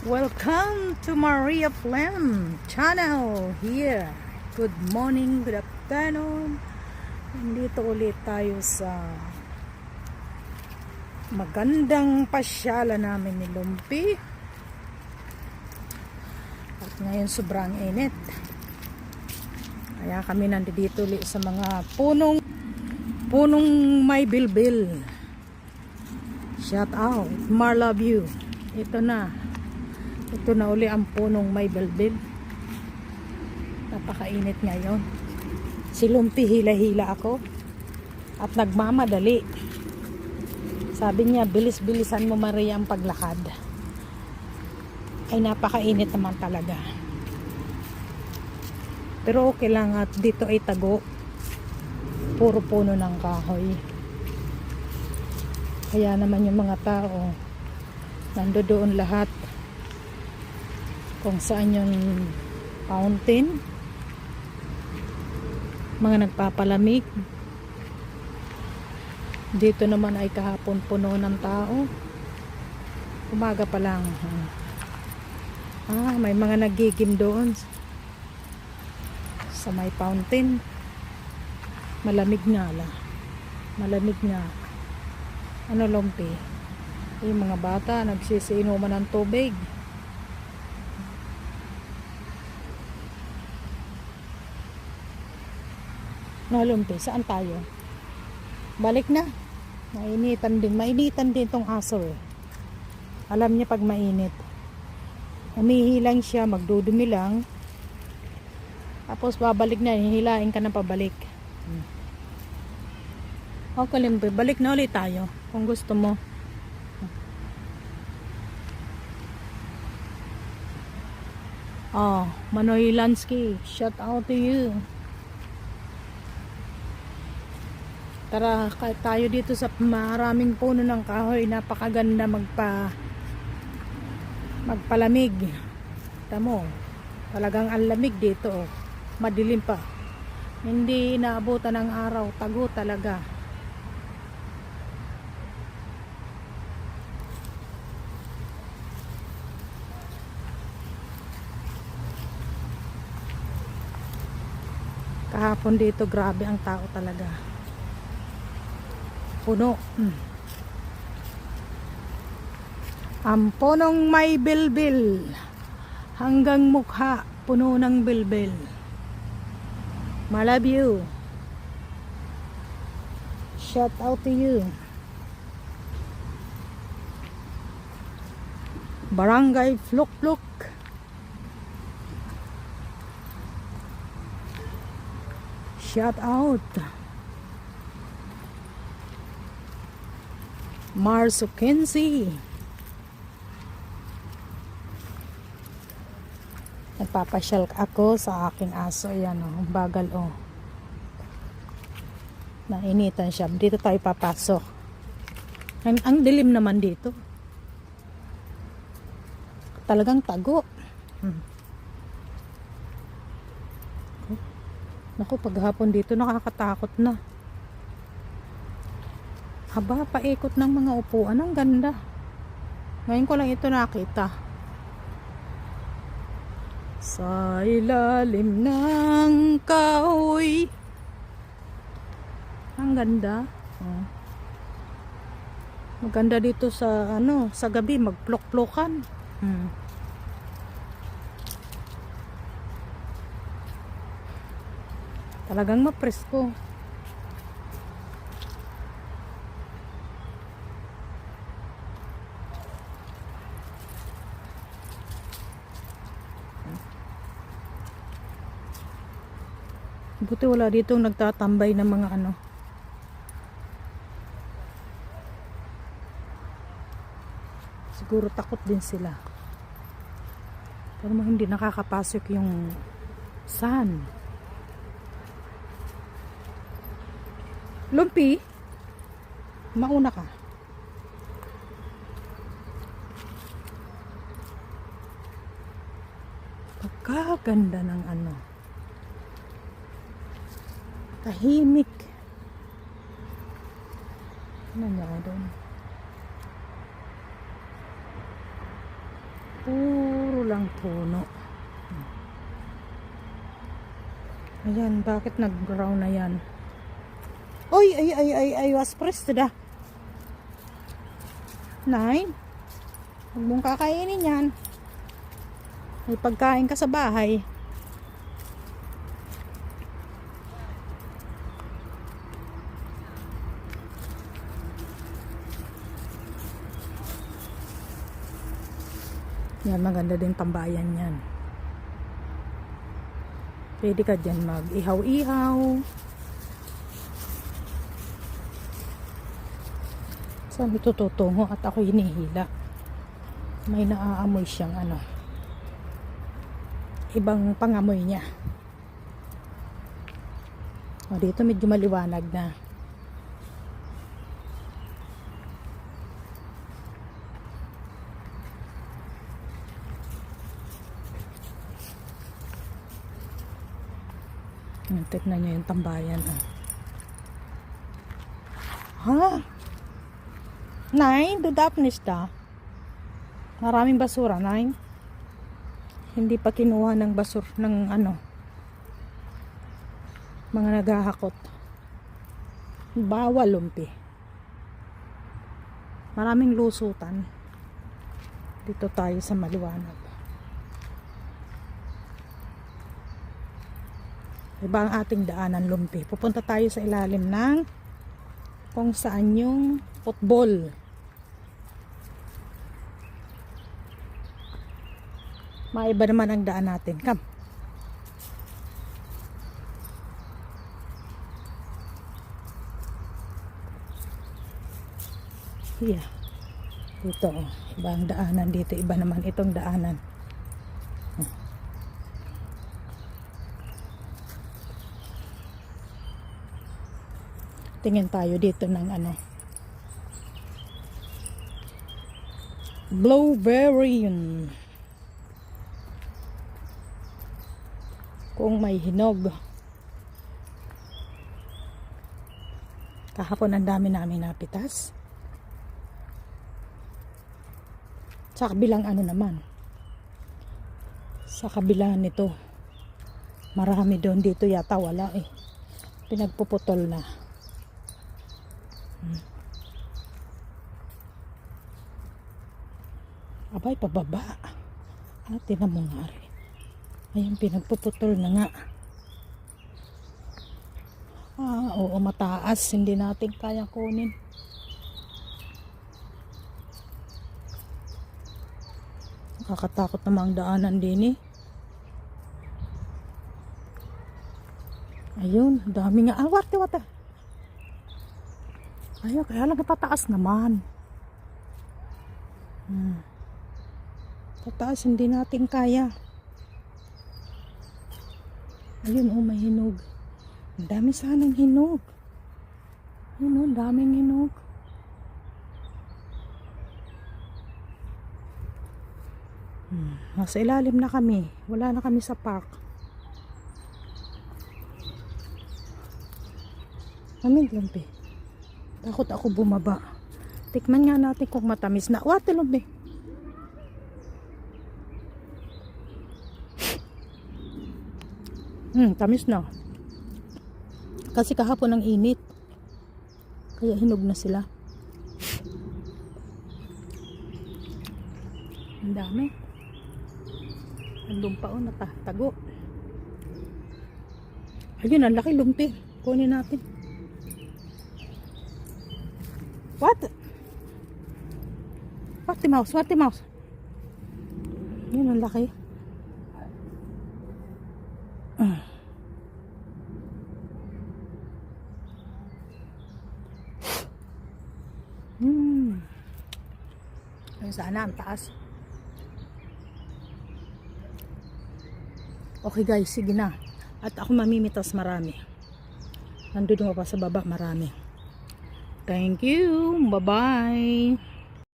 Welcome to Maria Flem channel here. Good morning, good afternoon. Nandito ulit tayo sa magandang pasyala namin ni Lumpi. At ngayon sobrang init. Kaya kami nandito ulit sa mga punong may bilbil. Shout out, Mar love you. Ito na uli ang punong may bilbil. Napakainit ngayon. Si Lumpi hila-hila ako at nagmamadali. Sabi niya, bilis-bilisan mo Maria ang paglakad. Ay napakainit naman talaga. Pero okay lang at dito ay tago. Puro puno ng kahoy. Kaya naman yung mga tao nandoon lahat kung saan yung fountain, mga nagpapalamig. Dito naman ay kahapon puno ng tao. Umaga pa lang. May mga nagigim doon sa may fountain. Malamig nga la. Malamig nga. Ano Lumpi? Yung mga bata nagsisiinuman ng tubig. No, Lumpi, saan tayo? Balik na. Mainitan din tong aso eh. Alam niya pag mainit. Umihi lang siya, magdudumi lang. Tapos babalik na, hihilain ka na pabalik. Okay, Lumpi, balik na ulit tayo kung gusto mo. Manoy Lansky, shout out to you. Tara, tayo dito sa maraming puno ng kahoy. Napakaganda magpalamig. Tamo, talagang ang lamig dito. Madilim pa. Hindi naabutan ng araw. Tago talaga. Kahapon dito, grabe ang tao talaga. Puno. Ang punong may bilbil hanggang mukha puno ng bilbil. I love you. Shout out to you. Barangay Fluk-Fluk. Shout out. Marsukensi. Nagpapasyal ako sa aking aso. Ayan bagal nainitan siya. Dito tayo papasok. Ang dilim naman dito. Talagang tago. Naku, paghapon dito nakakatakot na. Haba, paikot ng mga upuan. Ang ganda. Ngayon ko lang ito nakita. Sa ilalim ng kahoy. Ang ganda. Maganda dito sa sa gabi magplok-plokan. Talagang mapresko. Buti wala dito nagtatambay ng mga siguro takot din sila. Pero hindi nakakapasok yung sun. Lumpi, mauna ka. Pagkaganda ng tahimik. Ano niya doon? Walang puno. Ayan, bakit nag-brown na yan? Oy, ay, was pressed da. 9. Huwag mong kakainin yan. May pagkain ka sa bahay. Yan, maganda din tambayan yan. Pwede ka dyan mag-ihaw-ihaw. Saan ito tutungo at ako hinihila. May naaamoy siyang ibang pangamoy niya. O, dito medyo maliwanag na. Tignan nyo yung tambayan. Ha? 9? Dudapnis ta? Maraming basura, 9? Hindi pa kinuha ng basur ng mga naghahakot. Bawal, lumpi. Maraming lusutan. Dito tayo sa maliwanag. Iba ang ating daanan, lumpi. Pupunta tayo sa ilalim ng kung saan yung football. Maiba naman ang daan natin. Come. Yeah. Dito. Iba ang daanan dito. Iba naman itong daanan. Tingin tayo dito ng blueberry yun. Kung may hinog. Kahapon ang dami namin napitas. Sa kabilang naman. Sa kabila nito. Marami doon, dito yata wala eh. Pinagpuputol na. Abay, pababa. Tinan mo nga rin. Ayun, pinagpuputol na nga. Oo, mataas. Hindi natin kaya kunin. Nakakatakot namang daanan din eh. Ayun, dami nga. Warte. Ayun, kaya lang pataas naman. Pataas, hindi natin kaya. Ayun, may hinog. Ang dami sanang hinog. Ayun, daming hinog. Nasa ilalim na kami. Wala na kami sa park. Lumpi. Takot ako bumaba. Tikman nga natin kung matamis na. Wate, lumpi. Tamis na. Kasi kahapon ang init. Kaya hinog na sila. Ang dami. Andun pa natatago. Ayun, ang laki, lumpi. Kunin natin. What? What the mouse? Ayun, ang laki. Ayun, sana ang taas. Okay guys, sige na. At ako mamimitas marami. Nandun pa sa baba marami. Thank you. Bye-bye.